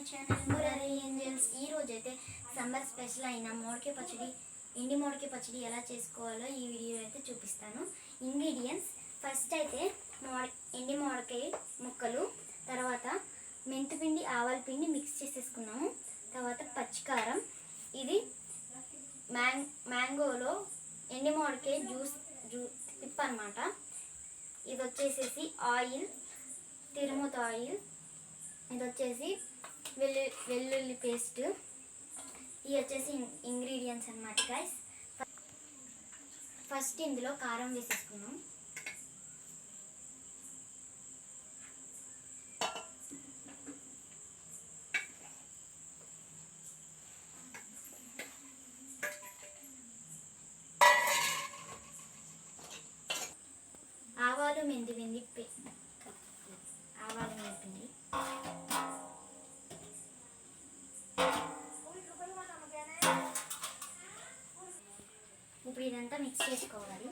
Channel Murari angels. ఈ రోజు అయితే సమ్మర్ స్పెషల్ అయిన మామిడికాయ పచ్చడి, ఎండి మామిడికాయ పచ్చడి ఎలా చేసుకోవాలో ఈ వీడియో అయితే చూపిస్తాను. ఇంగ్రీడియంట్స్: ఫస్ట్ అయితే ఎండి మామిడికాయ ముక్కలు, తర్వాత మెంతిపిండి, ఆవాల పిండి మిక్స్ చేసేసుకున్నాము. తర్వాత పచ్చికారం, ఇది మ్యాంగోలో ఎండి మామిడికాయ జ్యూస్ టిప్ అనమాట. ఇది వచ్చేసేసి ఆయిల్, తిరుమత ఆయిల్. ఇది వచ్చేసి వెల్లుల్లి పేస్ట్. ఇవి వచ్చేసి ఇంగ్రీడియంట్స్ అన్నమాట గైస్. ఫస్ట్ ఇందులో కారం వేసేసుకున్నాం. ఆవాలు మెంతిపిండి, ఆవాలు మెంతిపిండి, ఇప్పుడు ఇదంతా మిక్స్ చేసుకోవాలి.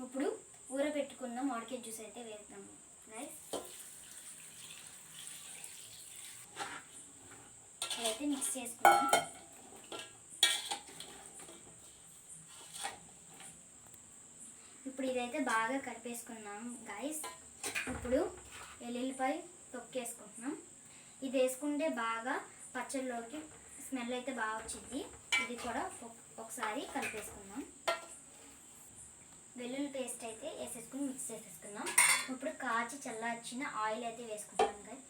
ఇప్పుడు ఊరబెట్టుకున్న మామిడికాయ జ్యూస్ అయితే వేద్దాము గైస్. అదైతే మిక్స్ చేసుకున్నాం. ఇప్పుడు ఇదైతే బాగా కలిపేసుకున్నాం గైస్. ఇప్పుడు వెల్లుల్లిపాయ తొక్కేసుకుంటున్నాం. ఇది వేసుకుంటే బాగా పచ్చడిలోకి స్మెల్ అయితే బాగా వచ్చింది. ఇది కూడా ఒకసారి కలిపేసుకుందాం. వెల్లుల్లి పేస్ట్ అయితే వేసేసుకుని మిక్స్ చేసేసుకుందాం. ఇప్పుడు కాచి చల్లార్చిన ఆయిల్ అయితే వేసుకుంటాం గైస్.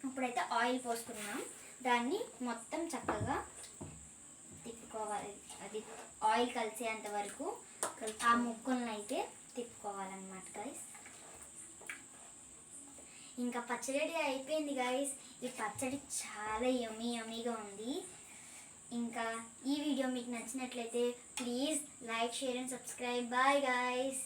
ఇప్పుడైతే ఆయిల్ పోసుకున్నాం. దాన్ని మొత్తం చక్కగా తిప్పుకోవాలి. అది ఆయిల్ కలిసేంత వరకు ఆ ముక్కలను అయితే తిప్పుకోవాలన్నమాట గైస్. ఇంకా పచ్చడి రెడీ అయిపోయింది గైస్. ఈ పచ్చడి చాలా యమ్మీగా ఉంది. ఇంకా ఈ వీడియో మీకు నచ్చినట్లయితే please like, share and subscribe. Bye guys.